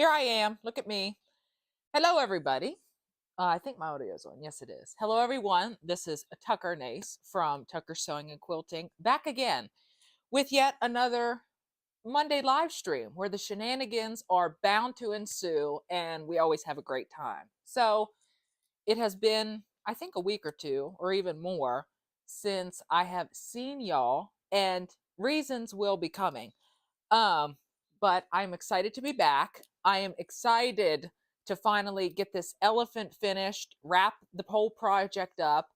Here I am. Look at me. Hello, everybody. I think my audio is on. Yes, it is. Hello, everyone. This is Tucker Nace from Tucker Sewing and Quilting, back again with yet another Monday live stream where the shenanigans are bound to ensue and we always have a great time. So it has been, I think, a week or two or even more since I have seen y'all, and reasons will be coming. Um, but I'm excited to be back. I am excited to finally get this elephant finished, wrap the whole project up,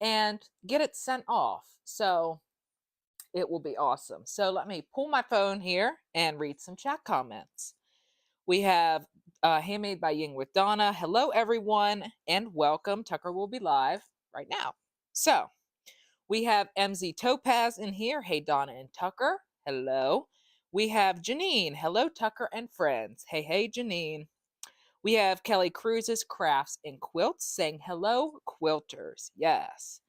and get it sent off. So it will be awesome. So let me pull my phone here and read some chat comments. We have Handmade by Ying with Donna. Hello, everyone, and welcome. Tucker will be live right now. So we have MZ Topaz in here. Hey, Donna and Tucker. Hello. We have Janine. Hello, Tucker and friends. Hey, hey, Janine. We have Kelly Cruz's Crafts and Quilts saying hello, quilters. Yes.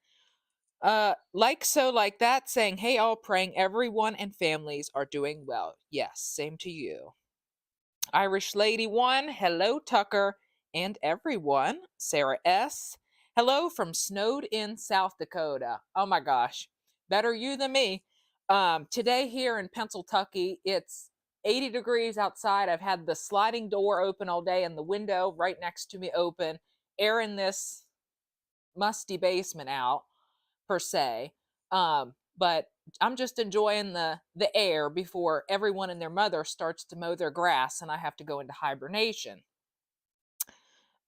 Like that saying, hey, all, praying everyone and families are doing well. Yes, same to you. Irish Lady 1, hello, Tucker and everyone. Sarah S. Hello from snowed in South Dakota. Oh my gosh, better you than me. Today here in Pennsylvania, it's 80 degrees outside. I've had the sliding door open all day and the window right next to me open, airing this musty basement out, per se. But I'm just enjoying the air before everyone and their mother starts to mow their grass and I have to go into hibernation.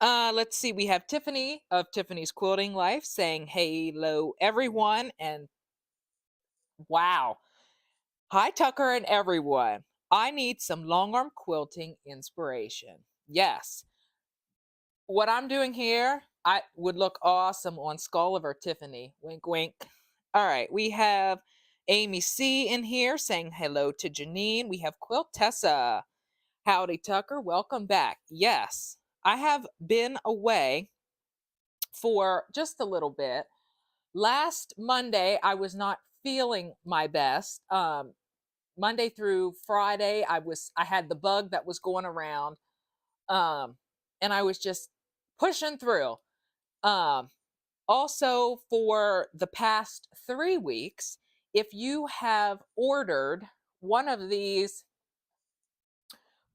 Let's see. We have Tiffany of Tiffany's Quilting Life saying hello, everyone. And wow. Hi, Tucker and everyone. I need some long arm quilting inspiration. Yes. What I'm doing here, I would look awesome on Skull of our Tiffany. Wink, wink. All right. We have Amy C in here saying hello to Janine. We have Quilt Tessa. Howdy, Tucker. Welcome back. Yes, I have been away for just a little bit. Last Monday, I was not feeling my best. Monday through Friday, I had the bug that was going around, and I was just pushing through. Um, Also, for the past 3 weeks, if you have ordered one of these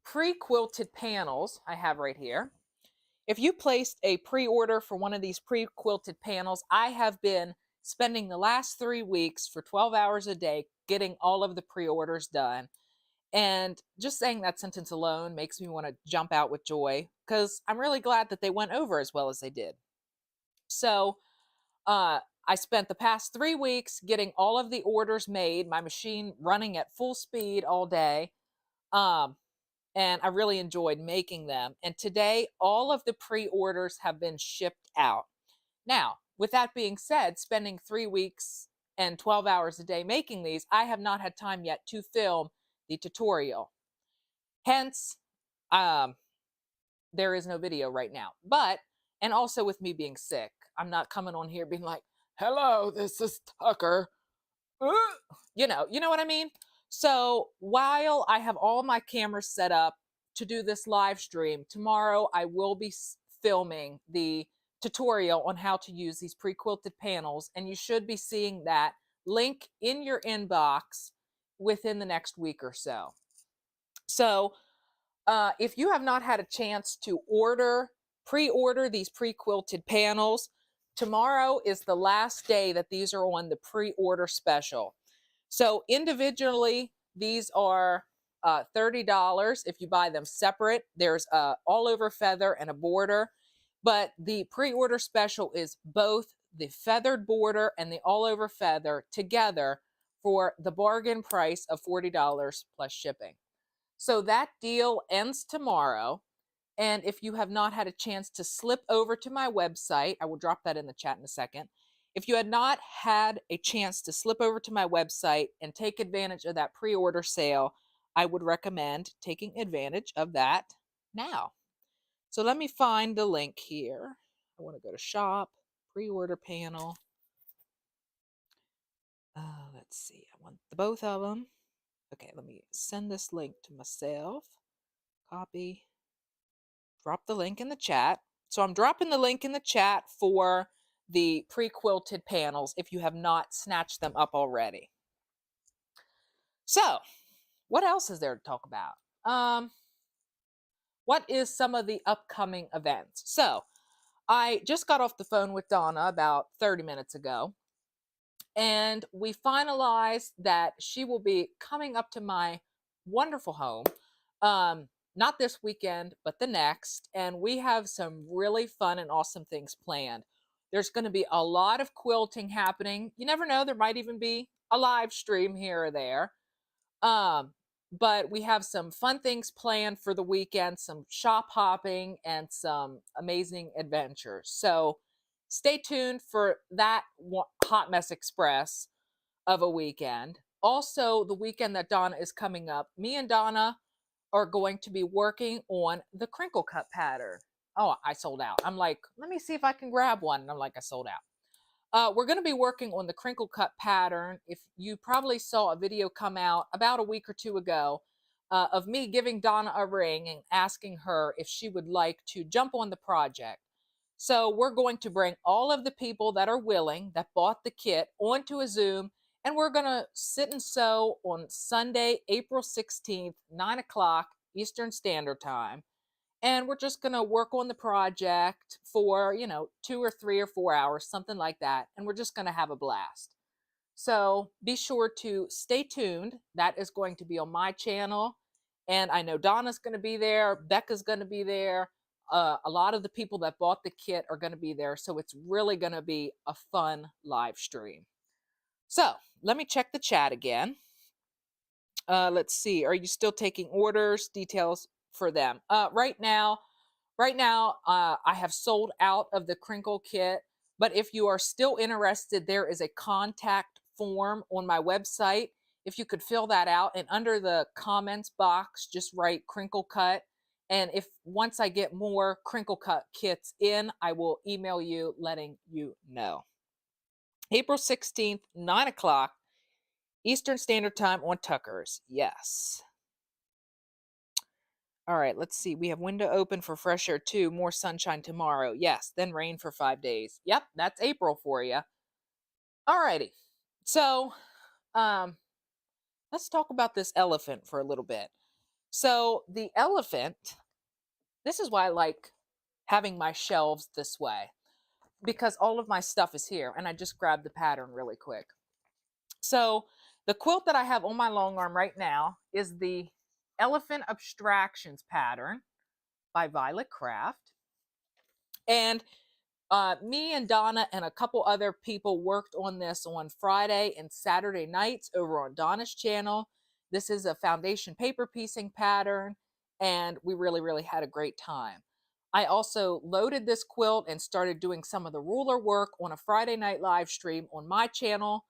pre-quilted panels I have right here, if you placed a pre-order for one of these pre-quilted panels, I have been spending the last 3 weeks for 12 hours a day getting all of the pre-orders done. And just saying that sentence alone makes me want to jump out with joy because I'm really glad that they went over as well as they did. So I spent the past 3 weeks getting all of the orders made, my machine running at full speed all day. Um, and I really enjoyed making them. And today, all of the pre orders have been shipped out. Now, with that being said, spending 3 weeks and 12 hours a day making these, I have not had time yet to film the tutorial. Hence, um, there is no video right now. But, and also with me being sick, I'm not coming on here being like, hello, this is Tucker. You know what I mean? So while I have all my cameras set up to do this live stream, tomorrow I will be filming the tutorial on how to use these pre-quilted panels, and you should be seeing that link in your inbox within the next week or so. So if you have not had a chance to pre-order these pre-quilted panels, tomorrow is the last day that these are on the pre-order special. So individually, these are $30. If you buy them separate, there's a all over feather and a border. But the pre-order special is both the feathered border and the all over feather together for the bargain price of $40 plus shipping. So that deal ends tomorrow. And if you have not had a chance to slip over to my website, I will drop that in the chat in a second. If you had not had a chance to slip over to my website and take advantage of that pre-order sale, I would recommend taking advantage of that now. So let me find the link here. I want to go to shop, pre-order panel. Let's see. I want both of them. Okay, let me send this link to myself. Copy. drop the link in the chat. So I'm dropping the link in the chat for the pre-quilted panels if you have not snatched them up already. So, what else is there to talk about? What is some of the upcoming events? So, I just got off the phone with Donna about 30 minutes ago, and we finalized that she will be coming up to my wonderful home, not this weekend, but the next. And we have some really fun and awesome things planned. There's going to be a lot of quilting happening. You never know, there might even be a live stream here or there. But we have some fun things planned for the weekend, some shop hopping, and some amazing adventures. So stay tuned for that hot mess express of a weekend. Also, the weekend that Donna is coming up, me and Donna are going to be working on the crinkle cut pattern. Oh, I sold out. I'm like, let me see if I can grab one. And I'm like, I sold out. We're going to be working on the crinkle cut pattern. If you probably saw a video come out about a week or two ago of me giving Donna a ring and asking her if she would like to jump on the project. So we're going to bring all of the people that are willing, that bought the kit, onto a Zoom, and we're going to sit and sew on Sunday, April 16th, 9 o'clock Eastern Standard Time. And we're just going to work on the project for, 2 or 3 or 4 hours, something like that. And we're just going to have a blast. So be sure to stay tuned. That is going to be on my channel. And I know Donna's going to be there. Becca's going to be there. A lot of the people that bought the kit are going to be there. So it's really going to be a fun live stream. So let me check the chat again. Let's see. Are you still taking orders? Details for them. Right now, I have sold out of the crinkle kit, but if you are still interested, there is a contact form on my website. If you could fill that out, and under the comments box, just write crinkle cut. And if once I get more crinkle cut kits in, I will email you letting you know. April 16th, 9 o'clock Eastern Standard Time on Tucker's. Yes. All right, let's see. We have window open for fresh air too. More sunshine tomorrow. Yes, then rain for 5 days. Yep, that's April for you. All righty. So, let's talk about this elephant for a little bit. So, the elephant, this is why I like having my shelves this way, because all of my stuff is here, and I just grabbed the pattern really quick. So, the quilt that I have on my long arm right now is the Elephant Abstractions pattern by Violet Craft. And me and Donna and a couple other people worked on this on Friday and Saturday nights over on Donna's channel. This is a foundation paper piecing pattern, and we really, really had a great time. I also loaded this quilt and started doing some of the ruler work on a Friday night live stream on my channel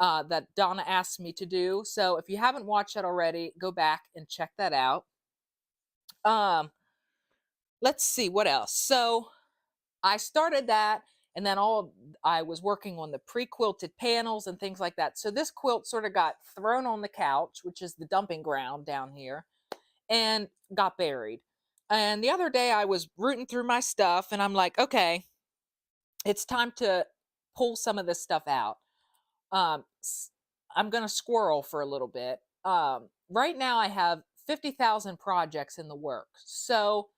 that Donna asked me to do. So if you haven't watched that already, go back and check that out. Let's see what else. So I started that, and then I was working on the pre-quilted panels and things like that. So this quilt sort of got thrown on the couch, which is the dumping ground down here, and got buried. And the other day I was rooting through my stuff, and I'm like, okay, it's time to pull some of this stuff out. I'm going to squirrel for a little bit. Right now I have 50,000 projects in the works. So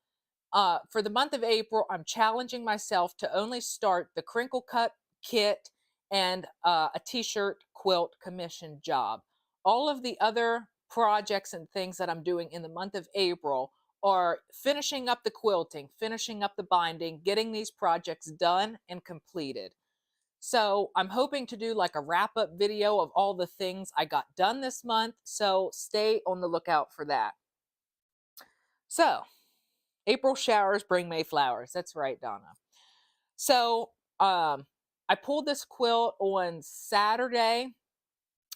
for the month of April, I'm challenging myself to only start the crinkle cut kit and a t-shirt quilt commission job. All of the other projects and things that I'm doing in the month of April are finishing up the quilting, finishing up the binding, getting these projects done and completed. So I'm hoping to do like a wrap-up video of all the things I got done this month. So stay on the lookout for that. So April showers bring May flowers. That's right, Donna. So I pulled this quilt on Saturday,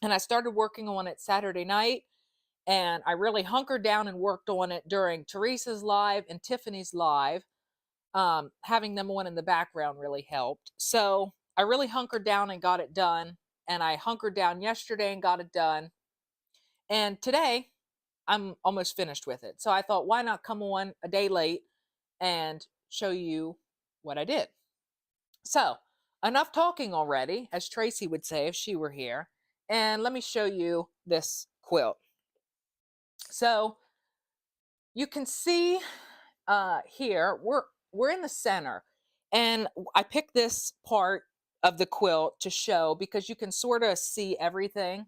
and I started working on it Saturday night. And I really hunkered down and worked on it during Teresa's live and Tiffany's live. Having them on in the background really helped. So I really hunkered down and got it done. And I hunkered down yesterday and got it done. And today I'm almost finished with it. So I thought, why not come on a day late and show you what I did. So, enough talking already, as Tracy would say if she were here. And let me show you this quilt. So, you can see here we're in the center, and I picked this part of the quilt to show because you can sort of see everything.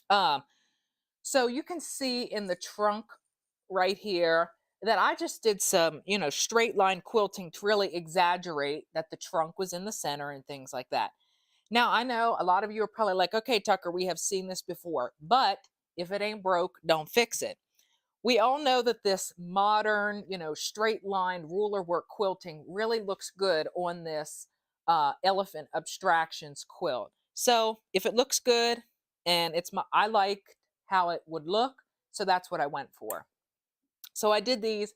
Um, so you can see in the trunk right here that I just did some, straight line quilting to really exaggerate that the trunk was in the center and things like that. Now, I know a lot of you are probably like, okay, Tucker, we have seen this before, but if it ain't broke, don't fix it. We all know that this modern, straight line ruler work quilting really looks good on this elephant abstractions quilt. So if it looks good and I like how it would look, so that's what I went for. So I did these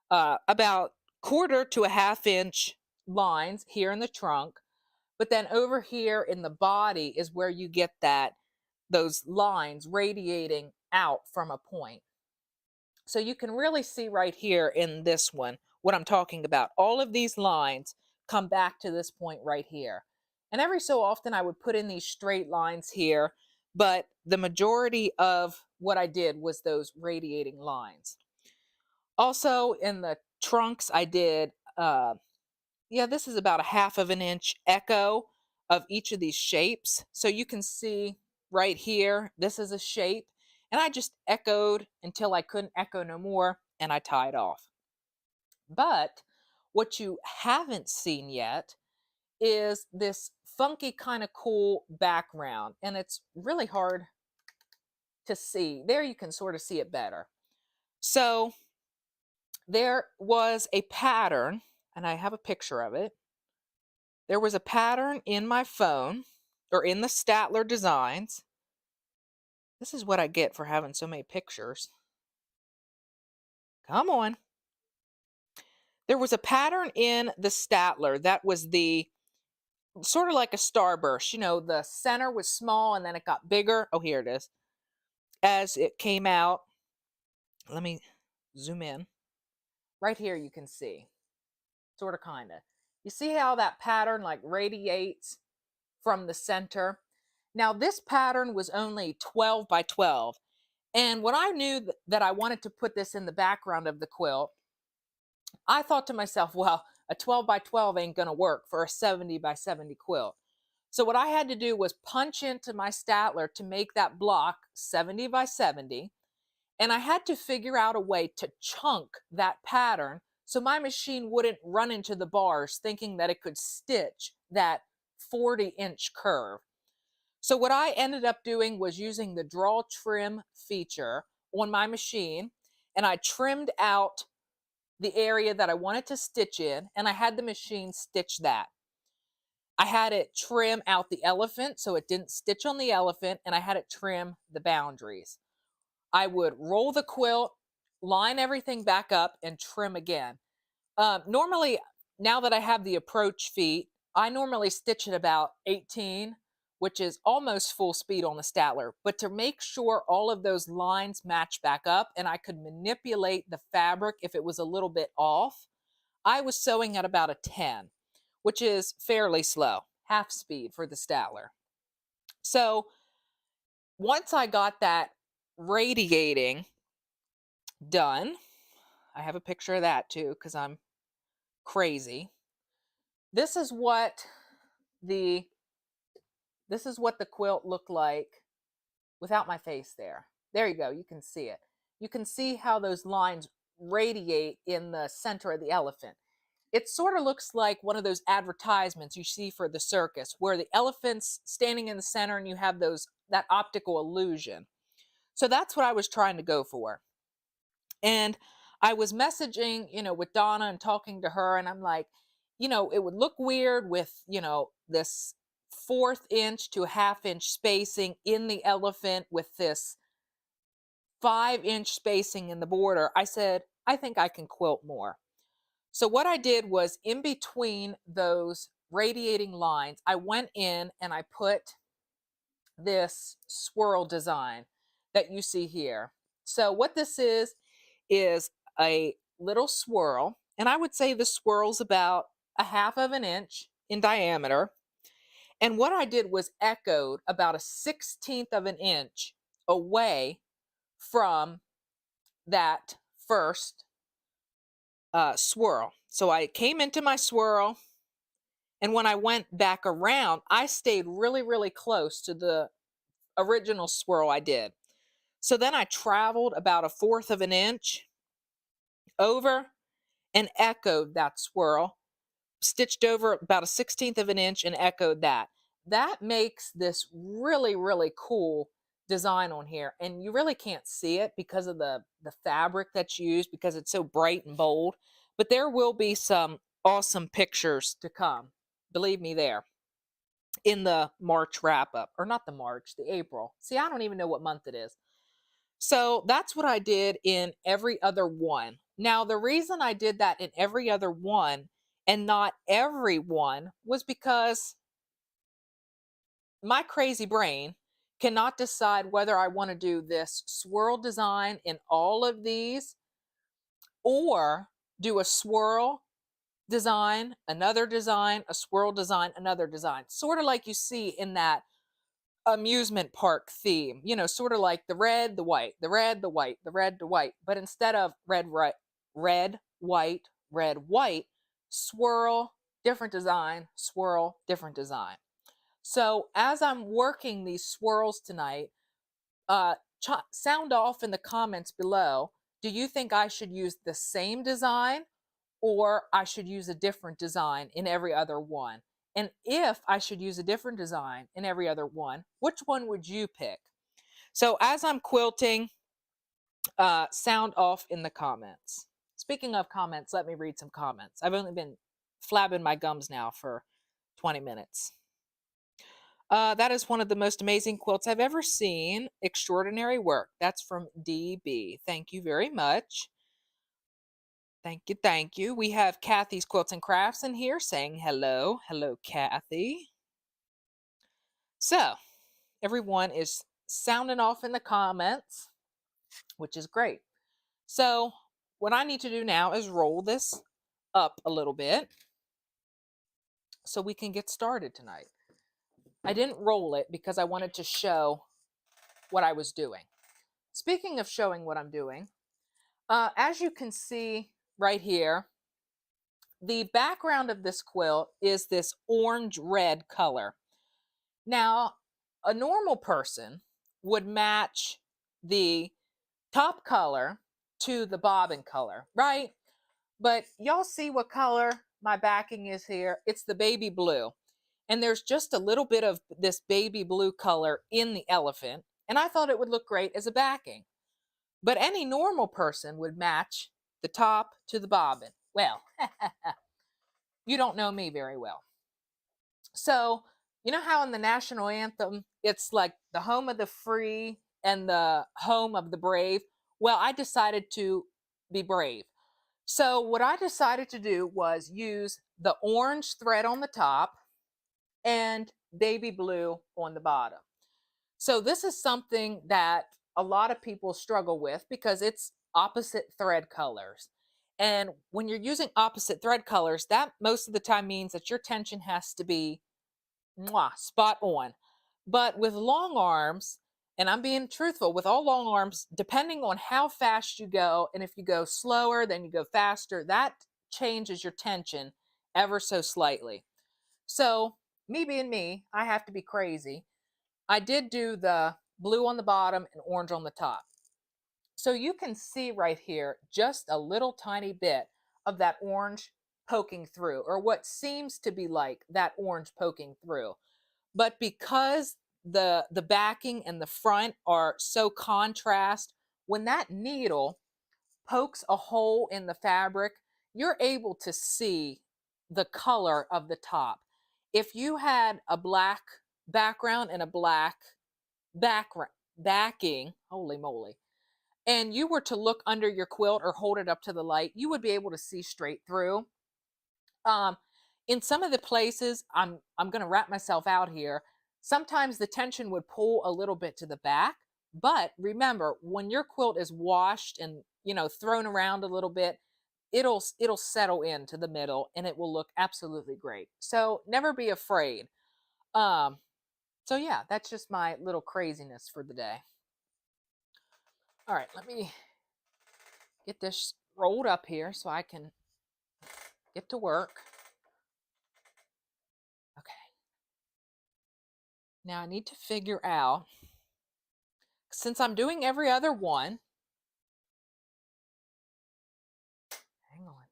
about 1/4 to a 1/2 inch lines here in the trunk, but then over here in the body is where you get those lines radiating out from a point. So you can really see right here in this one what I'm talking about. All of these lines come back to this point right here. And every so often I would put in these straight lines here, but the majority of what I did was those radiating lines. Also in the trunks I did, this is about a 1/2 inch echo of each of these shapes. So you can see right here, this is a shape. And I just echoed until I couldn't echo no more, and I tied off. But what you haven't seen yet is this funky kind of cool background. And it's really hard to see. There you can sort of see it better. So there was a pattern, and I have a picture of it. There was a pattern in my phone, or in the Statler Designs. This is what I get for having so many pictures. Come on. There was a pattern in the Statler that was the sort of like a starburst. The center was small and then it got bigger. Oh, here it is. As it came out, let me zoom in. Right here you can see, sort of kind of. You see how that pattern like radiates from the center? Now this pattern was only 12 by 12. And when I knew that I wanted to put this in the background of the quilt, I thought to myself, well, a 12 by 12 ain't going to work for a 70 by 70 quilt. So what I had to do was punch into my Statler to make that block 70 by 70. And I had to figure out a way to chunk that pattern so my machine wouldn't run into the bars thinking that it could stitch that 40-inch curve. So what I ended up doing was using the draw trim feature on my machine, and I trimmed out the area that I wanted to stitch in, and I had the machine stitch that. I had it trim out the elephant so it didn't stitch on the elephant, and I had it trim the boundaries. I would roll the quilt, line everything back up, and trim again. Normally, now that I have the approach feet, I normally stitch at about 18, which is almost full speed on the Statler. But to make sure all of those lines match back up and I could manipulate the fabric if it was a little bit off, I was sewing at about a 10, which is fairly slow, half speed for the Statler. So once I got that radiating done, I have a picture of that too because I'm crazy. This is what the quilt looked like without my face there. There you go. You can see it. You can see how those lines radiate in the center of the elephant. It sort of looks like one of those advertisements you see for the circus where the elephant's standing in the center and you have that optical illusion. So that's what I was trying to go for. And I was messaging, with Donna and talking to her, and I'm like, it would look weird with, this 1/4 inch to a 1/2 inch spacing in the elephant with this 5-inch spacing in the border. I said, I think I can quilt more. So what I did was in between those radiating lines, I went in and I put this swirl design that you see here. So what this is a little swirl, And I would say the swirl's about a half of an inch in diameter. And what I did was echoed about a 16th of an inch away from that first swirl. So I came into my swirl, and when I went back around, I stayed really, really close to the original swirl I did. So then I traveled about a fourth of an inch over and echoed that swirl, stitched over about a 16th of an inch and echoed that. That makes this really, really cool design on here. And you really can't see it because of the fabric that's used, because it's so bright and bold. But there will be some awesome pictures to come. Believe me, there in the March wrap up, or not the March, the April. See, I don't even know what month it is. So that's what I did in every other one. Now, the reason I did that in every other one and not every one was because my crazy brain cannot decide whether I want to do this swirl design in all of these or do a swirl design, another design, a swirl design, another design. Sort of like you see in that amusement park theme, sort of like the red, the white, the red, the white, the red, the white. But instead of red, right, red, white, swirl, different design, swirl, different design. So as I'm working these swirls tonight, sound off in the comments below. Do you think I should use the same design or I should use a different design in every other one? And if I should use a different design in every other one, which one would you pick? So as I'm quilting, sound off in the comments. Speaking of comments, let me read some comments. I've only been flabbing my gums now for 20 minutes. That is one of the most amazing quilts I've ever seen. Extraordinary work. That's from DB. Thank you very much. Thank you, thank you. We have Kathy's Quilts and Crafts in here saying hello. Hello, Kathy. So, everyone is sounding off in the comments, which is great. So, what I need to do now is roll this up a little bit so we can get started tonight. I didn't roll it because I wanted to show what I was doing. Speaking of showing what I'm doing, as you can see right here, the background of this quilt is this orange-red color. Now, a normal person would match the top color to the bobbin color, right? But y'all see what color my backing is here? It's the baby blue. And there's just a little bit of this baby blue color in the elephant. And I thought it would look great as a backing. But any normal person would match the top to the bobbin. Well, you don't know me very well. So, you know how in the national anthem, it's like the home of the free and the home of the brave? Well, I decided to be brave. So what I decided to do was use the orange thread on the top and baby blue on the bottom. So this is something that a lot of people struggle with because it's opposite thread colors. And when you're using opposite thread colors, that most of the time means that your tension has to be spot on. But with long arms, and I'm being truthful, with all long arms, depending on how fast you go, and if you go slower, then you go faster, that changes your tension ever so slightly. So, me being me, I have to be crazy. I did do the blue on the bottom and orange on the top. So you can see right here just a little tiny bit of that orange poking through, or what seems to be like that orange poking through. But because the backing and the front are so contrast, when that needle pokes a hole in the fabric, you're able to see the color of the top. If you had a black background and a black backing, holy moly, and you were to look under your quilt or hold it up to the light, you would be able to see straight through. Um, in some of the places, I'm going to wrap myself out here. Sometimes the tension would pull a little bit to the back, but remember, when your quilt is washed and thrown around a little bit, it'll settle into the middle and it will look absolutely great. So never be afraid. Um, so yeah, that's just my little craziness for the day. All right, let me get this rolled up here so I can get to work. Okay. Now I need to figure out, since I'm doing every other one, hang on,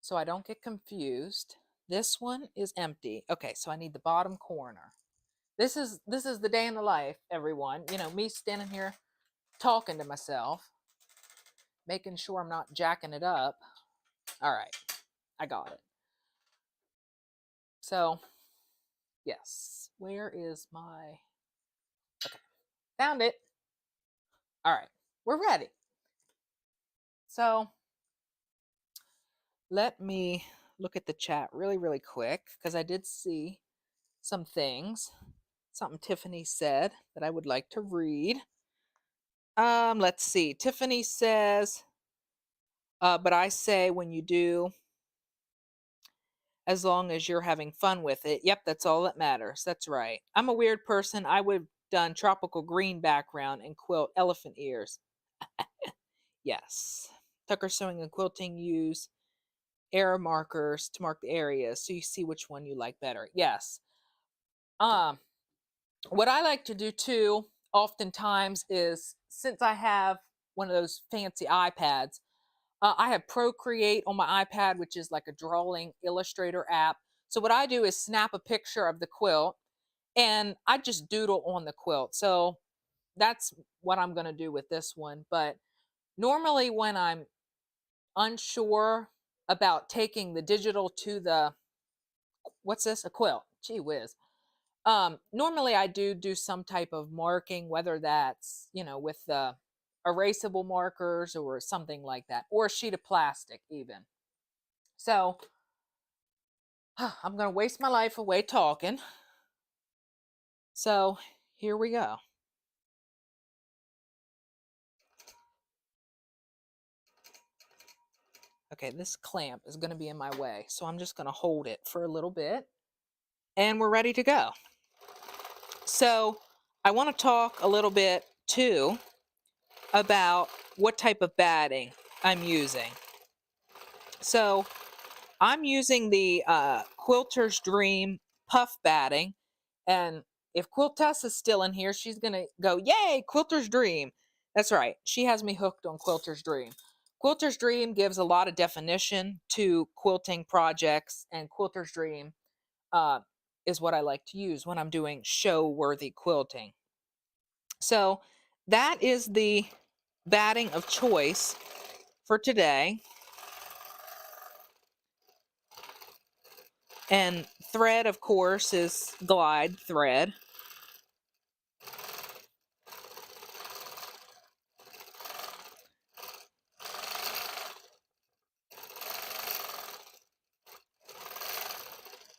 so I don't get confused. This one is empty. Okay, so I need the bottom corner. This is the day in the life, everyone. You know, me standing here talking to myself, making sure I'm not jacking it up. All right, I got it. So, yes, where is my, okay, found it. All right, we're ready. So, let me look at the chat really, really quick because I did see some things, something Tiffany said that I would like to read. Let's see. Tiffany says, but I say when you do, as long as you're having fun with it. Yep, that's all that matters. That's right. I'm a weird person. I would have done tropical green background and quilt elephant ears. Yes. Tucker Sewing and Quilting use error markers to mark the areas so you see which one you like better. Yes. What I like to do too, oftentimes, is since I have one of those fancy iPads, I have Procreate on my iPad, which is like a drawing illustrator app. So what I do is snap a picture of the quilt and I just doodle on the quilt. So that's what I'm going to do with this one. But normally when I'm unsure about taking the digital to the, what's this? A quilt. Gee whiz. Normally I do some type of marking, whether that's, you know, with the erasable markers or something like that, or a sheet of plastic even. So I'm going to waste my life away talking. So here we go. Okay, this clamp is going to be in my way, so I'm just going to hold it for a little bit and we're ready to go. So I want to talk a little bit too about what type of batting I'm using. So I'm using the Quilter's Dream puff batting, and if Quiltess is still in here, she's going to go, yay, Quilter's Dream. That's right. She has me hooked on Quilter's Dream. Quilter's Dream gives a lot of definition to quilting projects, and Quilter's Dream is what I like to use when I'm doing show-worthy quilting. So that is the batting of choice for today. And thread, of course, is glide thread.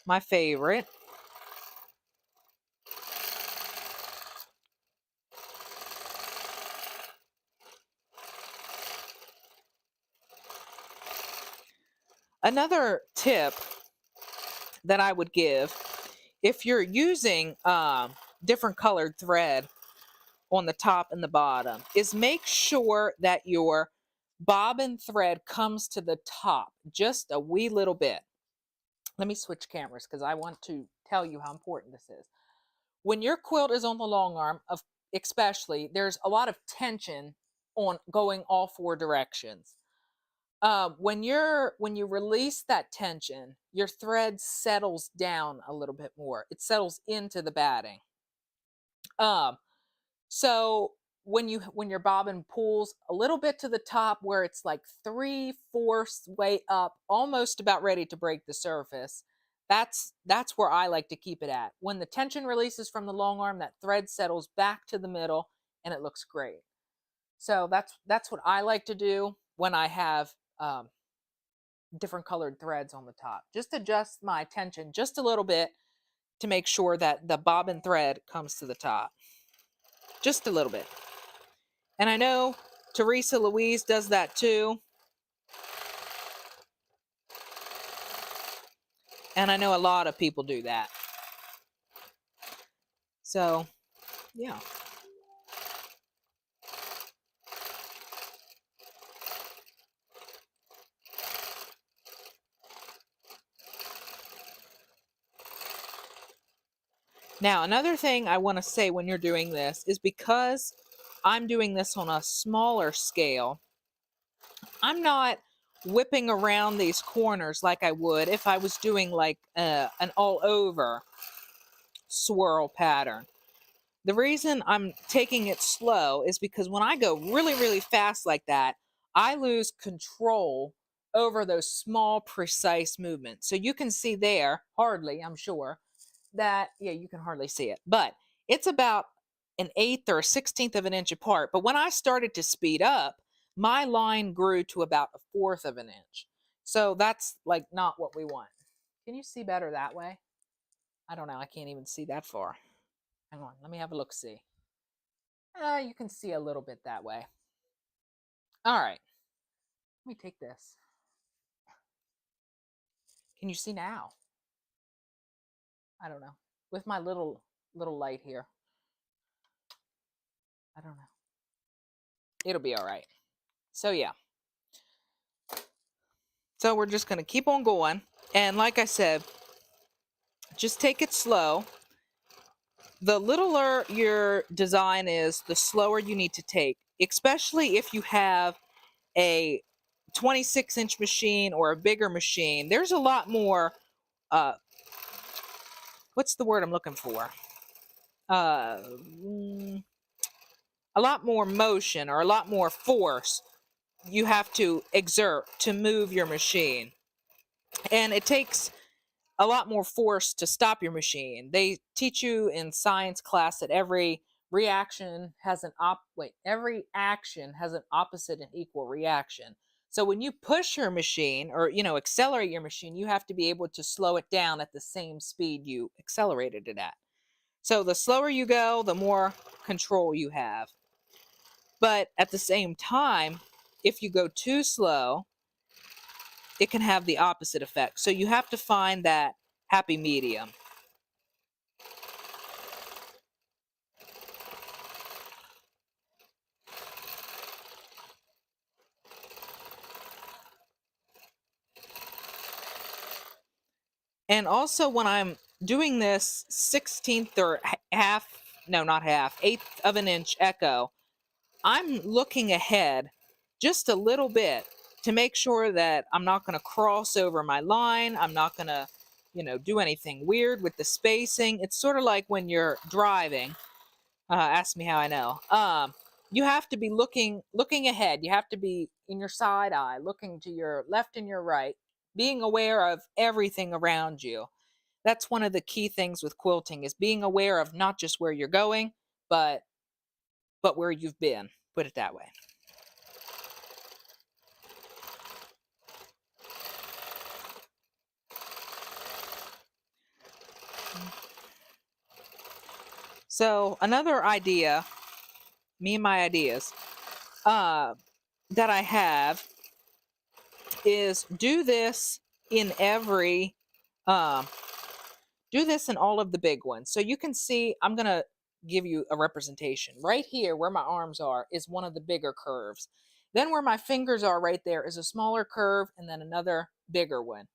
My favorite. Another tip that I would give, if you're using different colored thread on the top and the bottom, is make sure that your bobbin thread comes to the top just a wee little bit. Let me switch cameras because I want to tell you how important this is. When your quilt is on the long arm, especially, there's a lot of tension on going all four directions. When you release that tension, your thread settles down a little bit more. It settles into the batting. So when your bobbin pulls a little bit to the top where it's like 3/4 way up, almost about ready to break the surface, that's where I like to keep it at. When the tension releases from the long arm, that thread settles back to the middle and it looks great. So that's what I like to do when I have different colored threads on the top. Just adjust my tension just a little bit to make sure that the bobbin thread comes to the top. Just a little bit. And I know Teresa Louise does that too. And I know a lot of people do that. So, yeah. Now, another thing I want to say when you're doing this is because I'm doing this on a smaller scale, I'm not whipping around these corners like I would if I was doing like an all over swirl pattern. The reason I'm taking it slow is because when I go really, really fast like that, I lose control over those small, precise movements. So you can see there, hardly, I'm sure, that, yeah, you can hardly see it, but it's about an eighth or a 16th of an inch apart. But when I started to speed up, my line grew to about a fourth of an inch. So that's like not what we want. Can you see better that way? I don't know. I can't even see that far. Hang on. Let me have a look see. You can see a little bit that way. All right. Let me take this. Can you see now? I don't know. With my little light here. I don't know. It'll be all right. So yeah. So we're just going to keep on going. And like I said, just take it slow. The littler your design is, the slower you need to take, especially if you have a 26-inch machine or a bigger machine. There's a lot more, what's the word I'm looking for? Uh, a lot more motion or a lot more force you have to exert to move your machine. And it takes a lot more force to stop your machine. They teach you in science class that every action has an opposite and equal reaction. So when you push your machine or accelerate your machine, you have to be able to slow it down at the same speed you accelerated it at. So the slower you go, the more control you have. But at the same time, if you go too slow, it can have the opposite effect. So you have to find that happy medium. And also when I'm doing this 16th or half, no, not half, eighth of an inch echo, I'm looking ahead just a little bit to make sure that I'm not going to cross over my line. I'm not going to, do anything weird with the spacing. It's sort of like when you're driving. Ask me how I know. You have to be looking ahead. You have to be in your side eye, looking to your left and your right, being aware of everything around you. That's one of the key things with quilting, is being aware of not just where you're going, but where you've been. Put it that way. So another idea, me and my ideas, that I have is do this in every, do this in all of the big ones. So you can see, I'm going to give you a representation. Right here where my arms are is one of the bigger curves. Then where my fingers are right there is a smaller curve, and then another bigger one.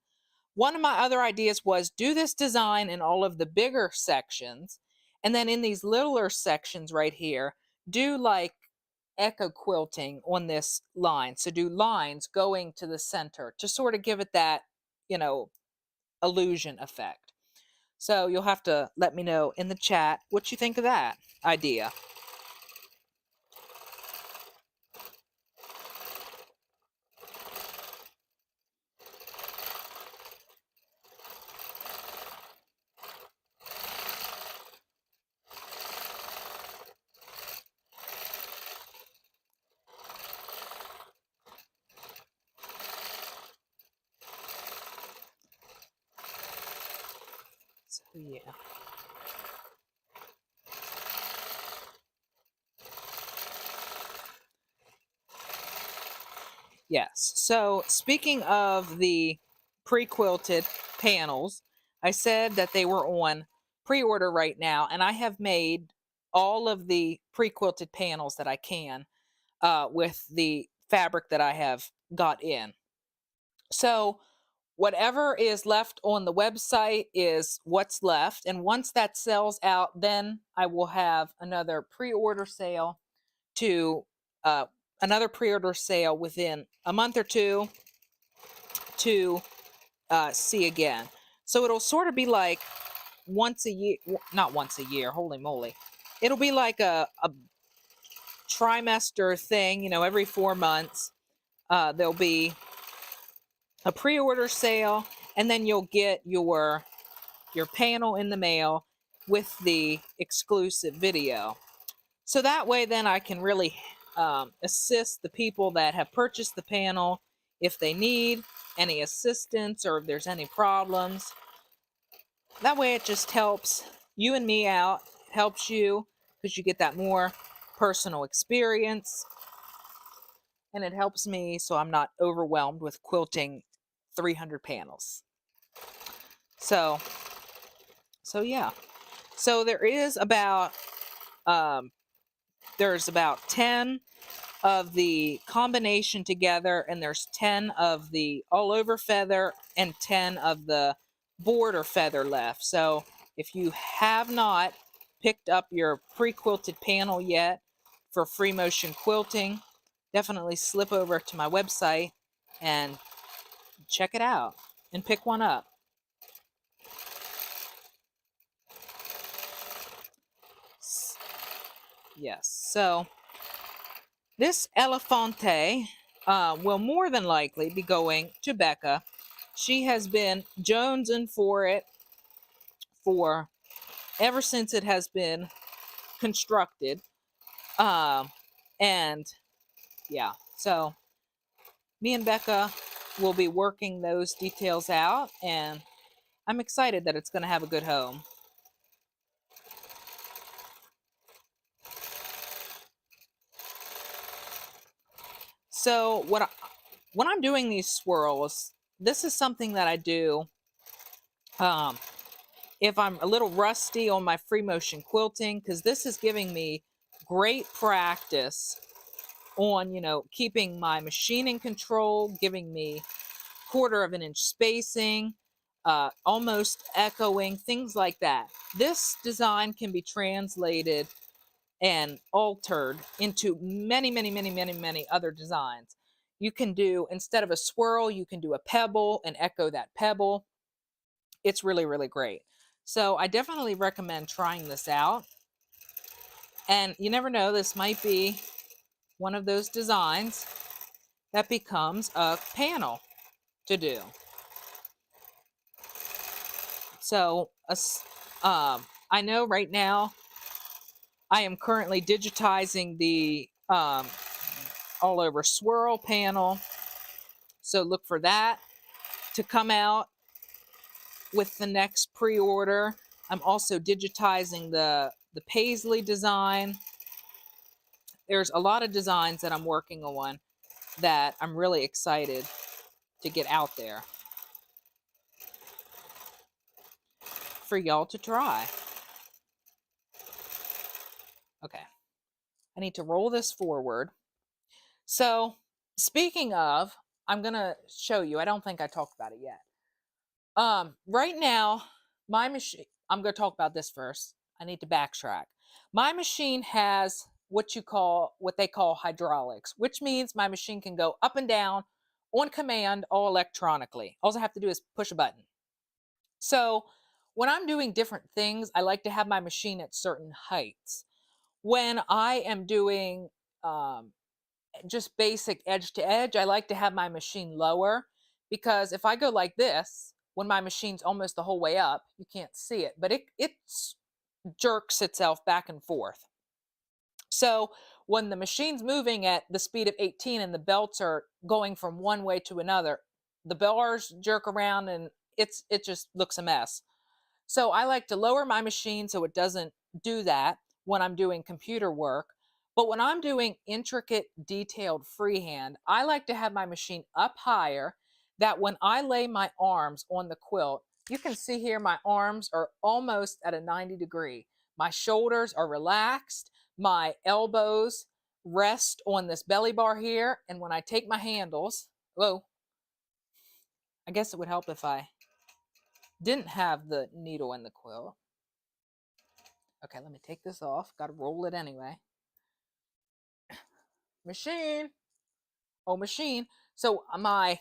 One of my other ideas was do this design in all of the bigger sections, and then in these littler sections right here, do like echo quilting on this line. So do lines going to the center to sort of give it that, illusion effect. So you'll have to let me know in the chat what you think of that idea. So yeah. Yes. So speaking of the pre-quilted panels, I said that they were on pre-order right now, and I have made all of the pre-quilted panels that I can with the fabric that I have got in. So whatever is left on the website is what's left. And once that sells out, then I will have another pre-order sale to another pre-order sale within a month or two to see again. So it'll sort of be like once a year, not once a year, holy moly. It'll be like a trimester thing, you know, every 4 months. There'll be a pre-order sale, and then you'll get your panel in the mail with the exclusive video. So that way then I can really assist the people that have purchased the panel if they need any assistance or if there's any problems. That way it just helps you and me out, helps you because you get that more personal experience, and it helps me so I'm not overwhelmed with quilting 300 panels. So yeah. So there's about 10 of the combination together, and there's 10 of the all over feather and 10 of the border feather left. So if you have not picked up your pre-quilted panel yet for free motion quilting, definitely slip over to my website and check it out and pick one up. Yes, so this Elefante will more than likely be going to Becca. She has been jonesing for it for ever since it has been constructed. And yeah, so me and Becca will be working those details out, and I'm excited that it's going to have a good home. So when I'm doing these swirls, this is something that I do if I'm a little rusty on my free motion quilting, because this is giving me great practice on, you know, keeping my machine in control, giving me 1/4 of an inch spacing, almost echoing, things like that. This design can be translated and altered into many, many, many, many, many other designs. You can do, instead of a swirl, you can do a pebble and echo that pebble. It's really, really great. So I definitely recommend trying this out. And you never know, this might be one of those designs that becomes a panel to do. So I know right now I am currently digitizing the all over swirl panel. So look for that to come out with the next pre-order. I'm also digitizing the paisley design. There's a lot of designs that I'm working on that I'm really excited to get out there for y'all to try. Okay, I need to roll this forward. So speaking of, I'm gonna show you, I don't think I talked about it yet. Right now, my machine, I'm gonna talk about this first. I need to backtrack. My machine has what they call hydraulics, which means my machine can go up and down on command, all electronically. All I have to do is push a button. So when I'm doing different things, I like to have my machine at certain heights. When I am doing just basic edge to edge, I like to have my machine lower, because if I go like this, when my machine's almost the whole way up, you can't see it, but it jerks itself back and forth. So when the machine's moving at the speed of 18 and the belts are going from one way to another, the bars jerk around and it just looks a mess. So I like to lower my machine so it doesn't do that when I'm doing computer work. But when I'm doing intricate, detailed freehand, I like to have my machine up higher. that when I lay my arms on the quilt, you can see here my arms are almost at a 90 degree. My shoulders are relaxed. My elbows rest on this belly bar here. And when I take my handles, whoa, I guess it would help if I didn't have the needle in the quilt. Okay, let me take this off. Got to roll it anyway. Machine. Oh, machine. So my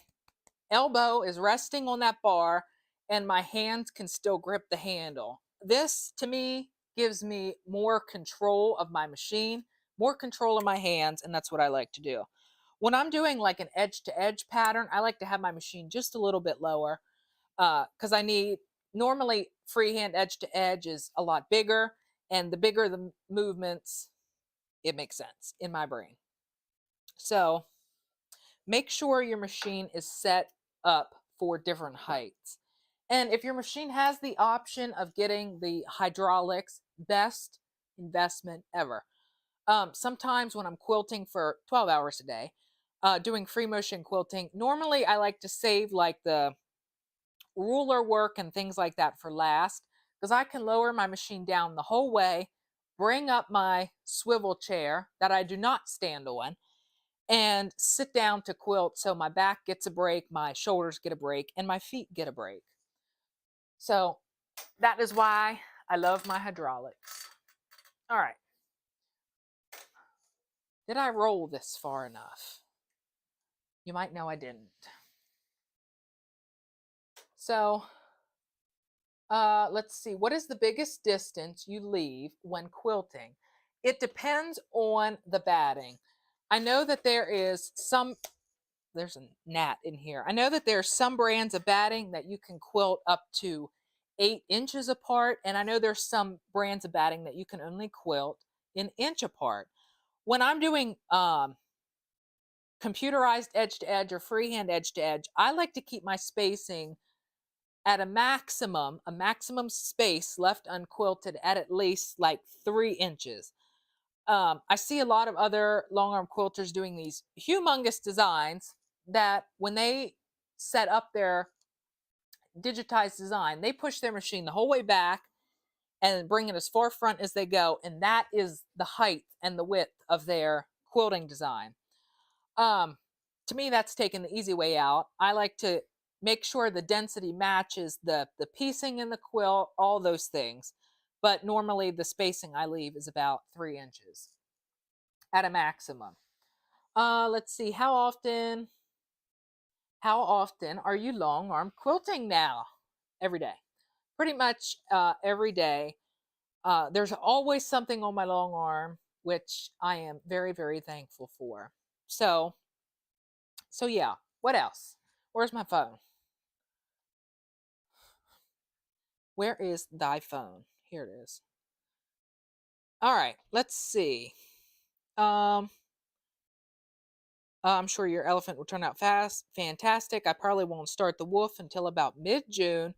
elbow is resting on that bar and my hands can still grip the handle. This, to me, gives me more control of my machine, more control of my hands, and that's what I like to do. When I'm doing like an edge-to-edge pattern, I like to have my machine just a little bit lower because I need, normally freehand edge-to-edge is a lot bigger, and the bigger the movements, it makes sense in my brain. So make sure your machine is set up for different heights. And if your machine has the option of getting the hydraulics, best investment ever. Sometimes when I'm quilting for 12 hours a day, doing free motion quilting, normally I like to save like the ruler work and things like that for last, because I can lower my machine down the whole way, bring up my swivel chair that I do not stand on, and sit down to quilt so my back gets a break, my shoulders get a break, and my feet get a break. So that is why I love my hydraulics. All right. Did I roll this far enough? You might know I didn't. So let's see. What is the biggest distance you leave when quilting? It depends on the batting. I know that there's a gnat in here. I know that there's some brands of batting that you can quilt up to 8 inches apart. And I know there's some brands of batting that you can only quilt an inch apart. When I'm doing computerized edge to edge or freehand edge to edge, I like to keep my spacing at a maximum space left unquilted at least like 3 inches. I see a lot of other long arm quilters doing these humongous designs that when they set up their digitized design, they push their machine the whole way back and bring it as far front as they go. And that is the height and the width of their quilting design. To me, that's taking the easy way out. I like to make sure the density matches the piecing in the quilt, all those things. But normally the spacing I leave is about 3 inches at a maximum. Let's see, how often are you long arm quilting now? Every day. Pretty much every day. There's always something on my long arm, which I am very, very thankful for. So yeah, what else? Where's my phone? Where is thy phone? Here it is. All right, let's see. I'm sure your elephant will turn out fantastic. I probably won't start the wolf until about mid-June.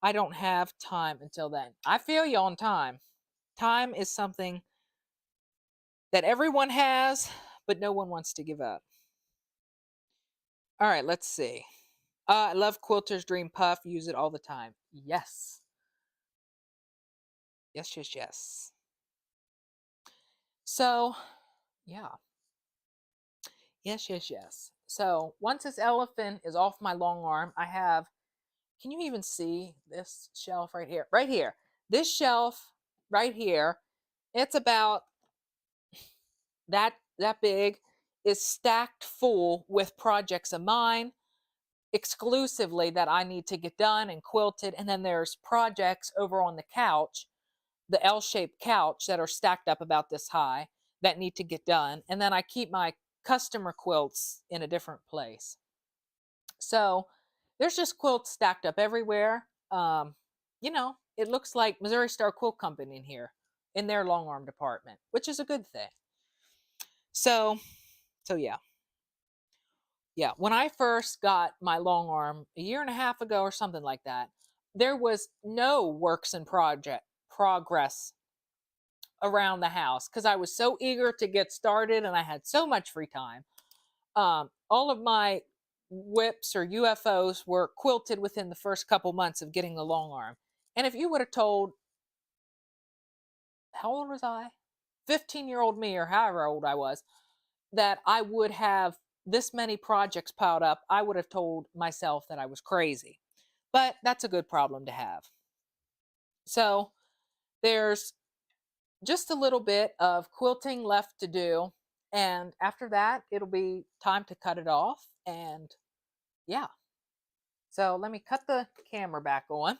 I don't have time until then. I feel you on time. Time is something that everyone has, but no one wants to give up. All right, let's see. I love Quilter's Dream Puff. Use it all the time. Yes. Yes, yes, yes. So, yeah. Yes, yes, yes. So once this elephant is off my long arm, I have, can you even see this shelf right here? Right here. This shelf right here, it's about that big, is stacked full with projects of mine exclusively that I need to get done and quilted. And then there's projects over on the couch, the L-shaped couch, that are stacked up about this high that need to get done. And then I keep my customer quilts in a different place. So there's just quilts stacked up everywhere. It looks like Missouri Star Quilt Company in here in their long arm department, which is a good thing. So yeah. Yeah, when I first got my long arm a year and a half ago or something like that, there was no works in progress around the house because I was so eager to get started and I had so much free time. All of my whips or UFOs were quilted within the first couple months of getting the long arm. And if you would have told, how old was I? 15-year-old me, or however old I was, that I would have this many projects piled up, I would have told myself that I was crazy. But that's a good problem to have. So there's just a little bit of quilting left to do. And after that, it'll be time to cut it off. And yeah. So let me cut the camera back on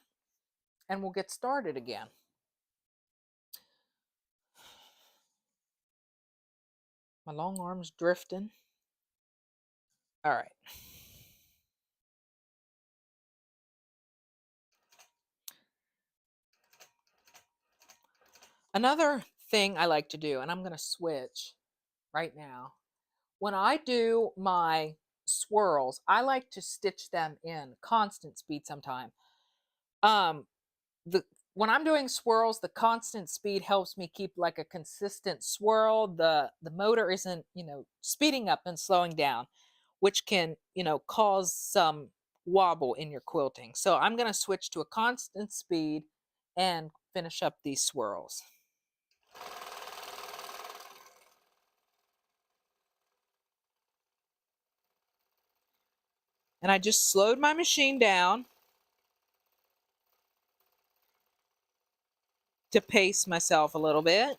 and we'll get started again. My long arm's drifting. All right. Another thing I like to do, and I'm going to switch right now. When I do my swirls, I like to stitch them in constant speed sometime. Um, the When I'm doing swirls, the constant speed helps me keep like a consistent swirl. The motor isn't, speeding up and slowing down, which can, cause some wobble in your quilting. So I'm going to switch to a constant speed and finish up these swirls. And I just slowed my machine down to pace myself a little bit.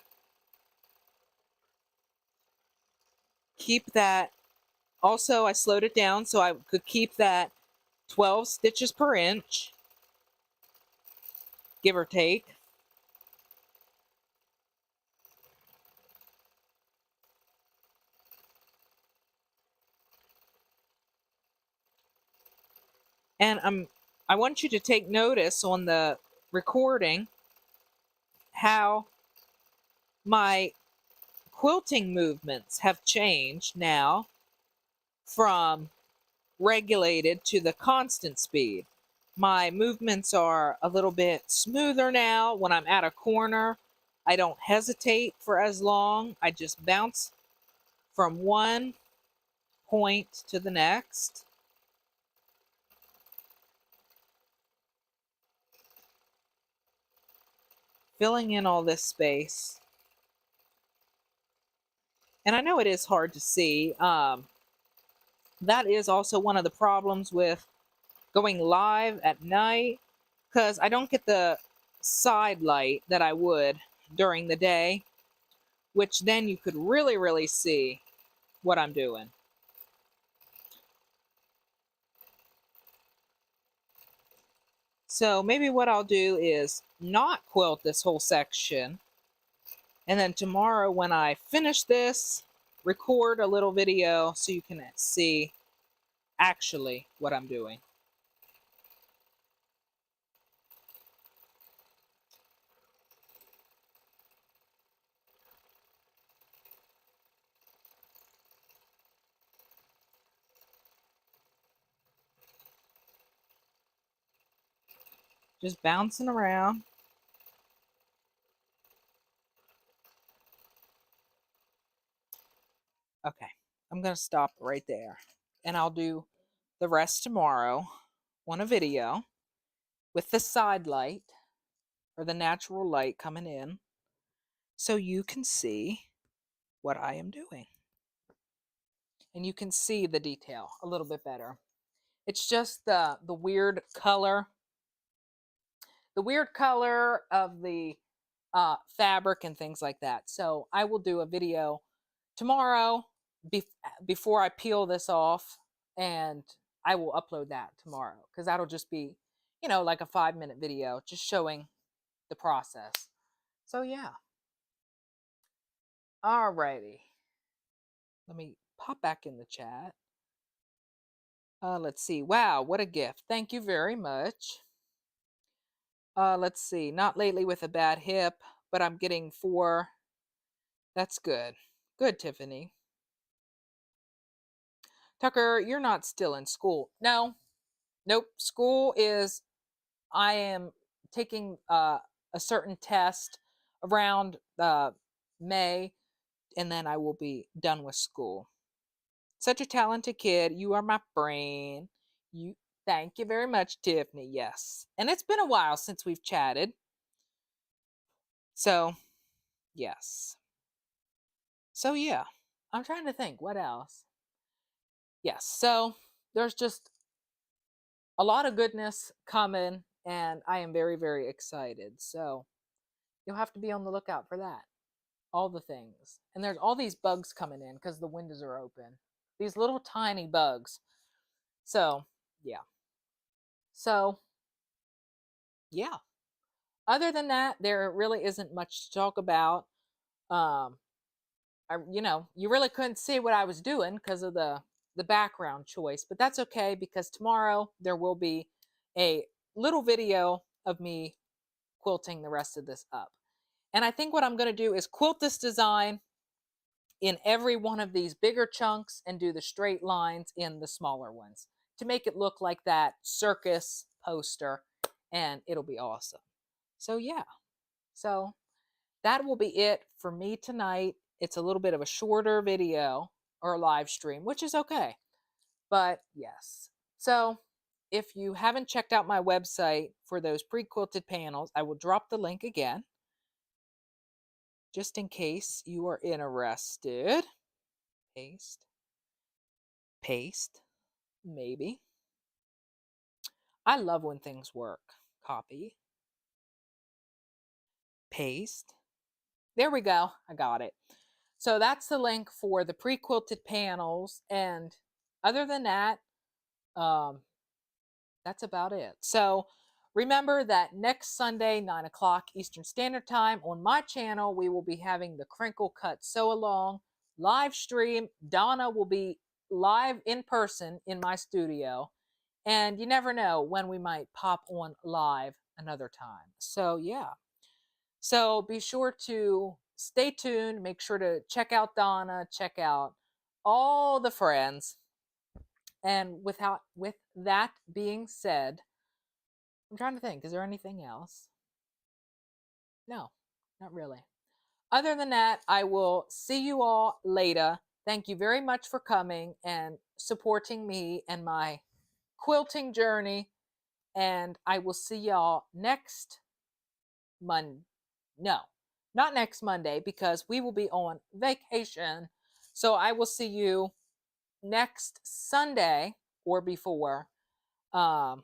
Keep that. Also, I slowed it down so I could keep that 12 stitches per inch, give or take. And I want you to take notice on the recording how my quilting movements have changed now from regulated to the constant speed. My movements are a little bit smoother now. When I'm at a corner, I don't hesitate for as long. I just bounce from one point to the next. Filling in all this space. And I know it is hard to see. That is also one of the problems with going live at night, because I don't get the side light that I would during the day, which then you could really, really see what I'm doing. So maybe what I'll do is not quilt this whole section, and then tomorrow when I finish this, record a little video so you can see actually what I'm doing. Just bouncing around. Okay, I'm going to stop right there. And I'll do the rest tomorrow on a video with the side light or the natural light coming in so you can see what I am doing. And you can see the detail a little bit better. It's just the weird color. The weird color of the fabric and things like that. So I will do a video tomorrow before I peel this off, and I will upload that tomorrow because that'll just be, like a 5-minute video just showing the process. So yeah. Alrighty. Let me pop back in the chat. Let's see. Wow, what a gift. Thank you very much. Let's see. Not lately with a bad hip, but I'm getting 4. That's good. Good, Tiffany. Tucker, you're not still in school. No. Nope. School is, I am taking a certain test around May, and then I will be done with school. Such a talented kid. You are my friend. You Thank you very much, Tiffany. Yes. And it's been a while since we've chatted. So, yes. So, yeah. I'm trying to think what else. Yes. So, there's just a lot of goodness coming and I am very very excited. So, you'll have to be on the lookout for that. All the things. And there's all these bugs coming in cuz the windows are open. These little tiny bugs. So, yeah. So, yeah. Other than that, there really isn't much to talk about. Um, you really couldn't see what I was doing because of the background choice, but that's okay because tomorrow there will be a little video of me quilting the rest of this up. And I think what I'm going to do is quilt this design in every one of these bigger chunks and do the straight lines in the smaller ones to make it look like that circus poster, and it'll be awesome. So yeah. So that will be it for me tonight. It's a little bit of a shorter video or a live stream, which is okay. But yes. So if you haven't checked out my website for those pre-quilted panels, I will drop the link again just in case you are interested. Paste. Paste. Maybe. I love when things work. Copy. Paste. There we go. I got it. So that's the link for the pre-quilted panels. And other than that, um, that's about it. So remember that next Sunday, 9 o'clock Eastern Standard Time on my channel, we will be having the Crinkle Cut Sew Along live stream. Donna will be live in person in my studio. And you never know when we might pop on live another time. So yeah. So be sure to stay tuned. Make sure to check out Donna, check out all the friends. And with that being said, I'm trying to think, is there anything else? No, not really. Other than that, I will see you all later. Thank you very much for coming and supporting me and my quilting journey. And I will see y'all next Monday. No, not next Monday because we will be on vacation. So I will see you next Sunday or before. Um,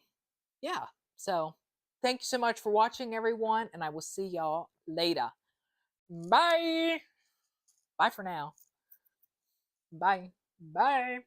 yeah. So thank you so much for watching, everyone, and I will see y'all later. Bye. Bye for now. Bye. Bye.